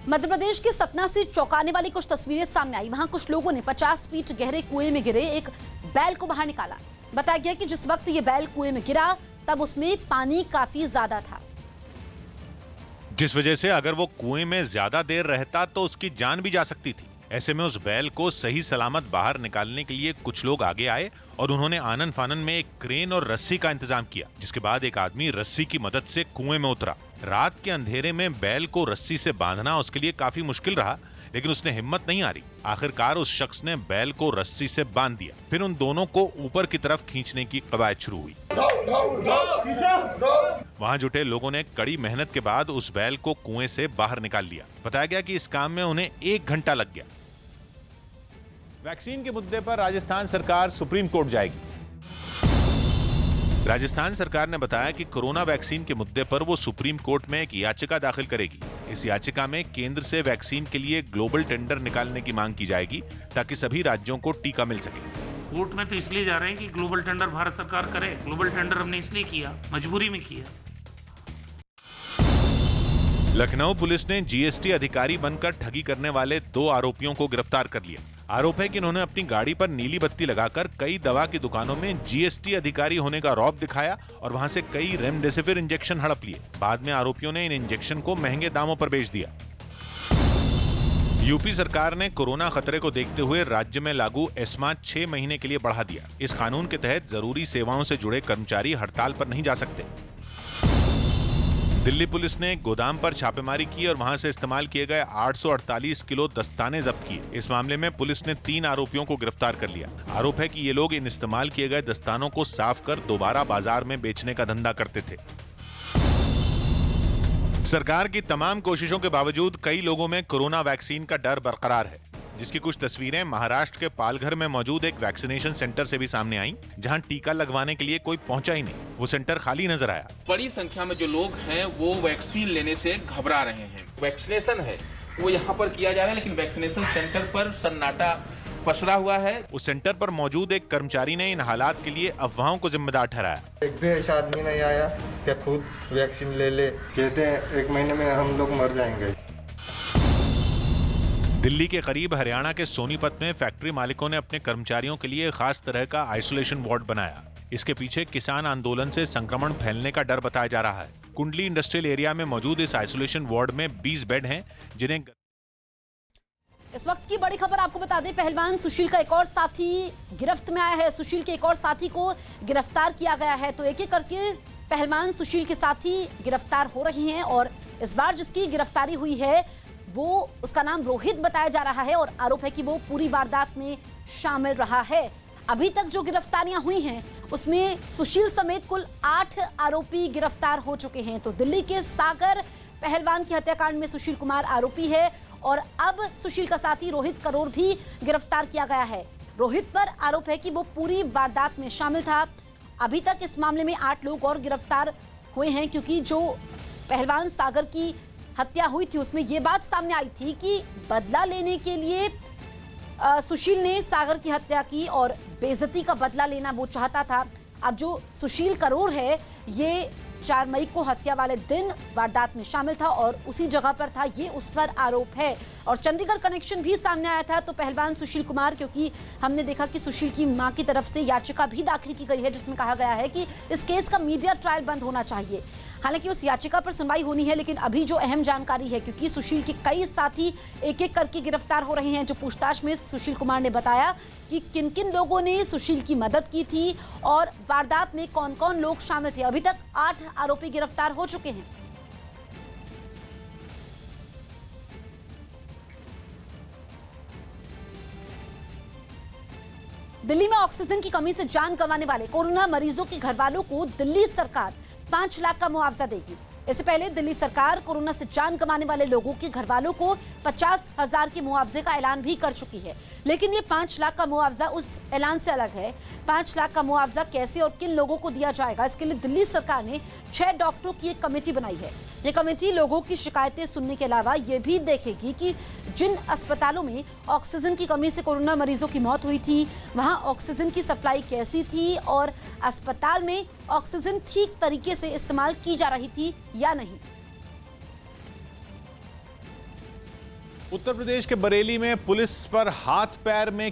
मध्य प्रदेश के सतना से चौंकाने वाली कुछ तस्वीरें सामने आई। वहां कुछ लोगों ने 50 फीट गहरे कुएं में गिरे एक बैल को बाहर निकाला। बताया गया कि जिस वक्त ये बैल कुएं में गिरा तब उसमें पानी काफी ज्यादा था, जिस वजह से अगर वो कुएं में ज्यादा देर रहता तो उसकी जान भी जा सकती थी। ऐसे में उस बैल को सही सलामत बाहर निकालने के लिए कुछ लोग आगे आए और उन्होंने आनन फानन में एक क्रेन और रस्सी का इंतजाम किया, जिसके बाद एक आदमी रस्सी की मदद से कुएं में उतरा। रात के अंधेरे में बैल को रस्सी से बांधना उसके लिए काफी मुश्किल रहा, लेकिन उसने हिम्मत नहीं हारी। आखिरकार उस शख्स ने बैल को रस्सी से बांध दिया। फिर उन दोनों को ऊपर की तरफ खींचने की कवायद शुरू हुई। वहां जुटे लोगों ने कड़ी मेहनत के बाद उस बैल को कुएं से बाहर निकाल लिया। बताया गया कि इस काम में उन्हें 1 घंटा लग गया। वैक्सीन के मुद्दे पर राजस्थान सरकार सुप्रीम कोर्ट जाएगी। राजस्थान सरकार ने बताया कि कोरोना वैक्सीन के मुद्दे पर वो सुप्रीम कोर्ट में एक याचिका दाखिल करेगी। इस याचिका में केंद्र से वैक्सीन के लिए ग्लोबल टेंडर निकालने की मांग की जाएगी ताकि सभी राज्यों को टीका मिल सके। कोर्ट में तो इसलिए जा रहे हैं कि ग्लोबल टेंडर भारत सरकार करे। ग्लोबल टेंडर हमने इसलिए किया, मजबूरी में किया। लखनऊ पुलिस ने जीएसटी अधिकारी बनकर ठगी करने वाले 2 आरोपियों को गिरफ्तार कर लिया। आरोप है कि इन्होंने अपनी गाड़ी पर नीली बत्ती लगाकर कई दवा की दुकानों में जीएसटी अधिकारी होने का रौब दिखाया और वहां से कई रेमडेसिविर इंजेक्शन हड़प लिए। बाद में आरोपियों ने इन इंजेक्शन को महंगे दामों पर बेच दिया। यूपी सरकार ने कोरोना खतरे को देखते हुए राज्य में लागू एस्मा 6 महीने के लिए बढ़ा दिया। इस कानून के तहत जरूरी सेवाओं से जुड़े कर्मचारी हड़ताल पर नहीं जा सकते। दिल्ली पुलिस ने एक गोदाम पर छापेमारी की और वहां से इस्तेमाल किए गए 848 किलो दस्ताने जब्त किए। इस मामले में पुलिस ने 3 आरोपियों को गिरफ्तार कर लिया। आरोप है कि ये लोग इन इस्तेमाल किए गए दस्तानों को साफ कर दोबारा बाजार में बेचने का धंधा करते थे। सरकार की तमाम कोशिशों के बावजूद कई लोगों में कोरोना वैक्सीन का डर बरकरार है, जिसकी कुछ तस्वीरें महाराष्ट्र के पालघर में मौजूद एक वैक्सीनेशन सेंटर से भी सामने आईं, जहां टीका लगवाने के लिए कोई पहुंचा ही नहीं। वो सेंटर खाली नजर आया। बड़ी संख्या में जो लोग हैं वो वैक्सीन लेने से घबरा रहे हैं। वैक्सीनेशन है वो यहाँ पर किया जा रहा है, लेकिन वैक्सीनेशन सेंटर पर सन्नाटा पसरा हुआ है। उस सेंटर पर मौजूद एक कर्मचारी ने इन हालात के लिए अफवाहों को जिम्मेदार ठहराया। एक भी ऐसा आदमी नहीं आया कि खुद वैक्सीन ले कहते हैं 1 महीने में हम लोग मर जाएंगे। दिल्ली के करीब हरियाणा के सोनीपत में फैक्ट्री मालिकों ने अपने कर्मचारियों के लिए खास तरह का आइसोलेशन वार्ड बनाया। इसके पीछे किसान आंदोलन से संक्रमण फैलने का डर बताया जा रहा है। कुंडली इंडस्ट्रियल एरिया में मौजूद इस आइसोलेशन वार्ड में 20 बेड हैं, जिन्हें इस वक्त की बड़ी खबर आपको बता दें, पहलवान सुशील का एक और साथी गिरफ्त में आया है। सुशील के एक और साथी को गिरफ्तार किया गया है। तो एक एक करके पहलवान सुशील के साथी गिरफ्तार हो रहे हैं और इस बार जिसकी गिरफ्तारी हुई है वो उसका नाम रोहित बताया जा रहा है और आरोप है कि वो पूरी वारदात में शामिल रहा है। अभी तक जो गिरफ्तारियां हुई हैं उसमें सुशील समेत कुल 8 आरोपी गिरफ्तार हो चुके हैं। तो दिल्ली के सागर पहलवान की हत्याकांड में सुशील कुमार आरोपी है और अब सुशील का साथी रोहित करोर भी गिरफ्तार किया गया है। रोहित पर आरोप है कि वो पूरी वारदात में शामिल था। अभी तक इस मामले में 8 लोग और गिरफ्तार हुए हैं, क्योंकि जो पहलवान सागर की हत्या हुई थी उसमें ये बात सामने आई थी कि बदला लेने के लिए सुशील ने सागर की हत्या की और बेइज्जती का बदला लेना वो चाहता था। अब जो सुशील करोर है ये 4 मई को हत्या वाले दिन वारदात में शामिल था और उसी जगह पर था, ये उस पर आरोप है। और चंडीगढ़ कनेक्शन भी सामने आया था। तो पहलवान सुशील कुमार, क्योंकि हमने देखा कि सुशील की मां की तरफ से याचिका भी दाखिल की गई है जिसमें कहा गया है कि इस केस का मीडिया ट्रायल बंद होना चाहिए। हालांकि उस याचिका पर सुनवाई होनी है, लेकिन अभी जो अहम जानकारी है, क्योंकि सुशील के कई साथी एक एक करके गिरफ्तार हो रहे हैं। जो पूछताछ में सुशील कुमार ने बताया कि किन किन लोगों ने सुशील की मदद की थी और वारदात में कौन कौन लोग शामिल थे। अभी तक 8 आरोपी गिरफ्तार हो चुके हैं। दिल्ली में ऑक्सीजन की कमी से जान गंवाने वाले कोरोना मरीजों के घर वालों को दिल्ली सरकार 5 लाख का मुआवजा देगी। इससे पहले दिल्ली सरकार कोरोना से जान गंवाने वाले लोगों के घर वालों को 50,000 के मुआवजे का ऐलान भी कर चुकी है। लेकिन ये 5 लाख का मुआवजा उस ऐलान से अलग है। 5 लाख का मुआवजा कैसे और किन लोगों को दिया जाएगा, इसके लिए दिल्ली सरकार ने 6 डॉक्टरों की एक कमेटी बनाई है। ये कमेटी लोगों की शिकायतें सुनने के अलावा ये भी देखेगी कि जिन अस्पतालों में ऑक्सीजन की कमी से कोरोना मरीजों की मौत हुई थी वहां ऑक्सीजन की सप्लाई कैसी थी और अस्पताल में ऑक्सीजन ठीक तरीके से इस्तेमाल की जा रही थी या नहीं। उत्तर प्रदेश के बरेली में पुलिस पर हाथ पैर में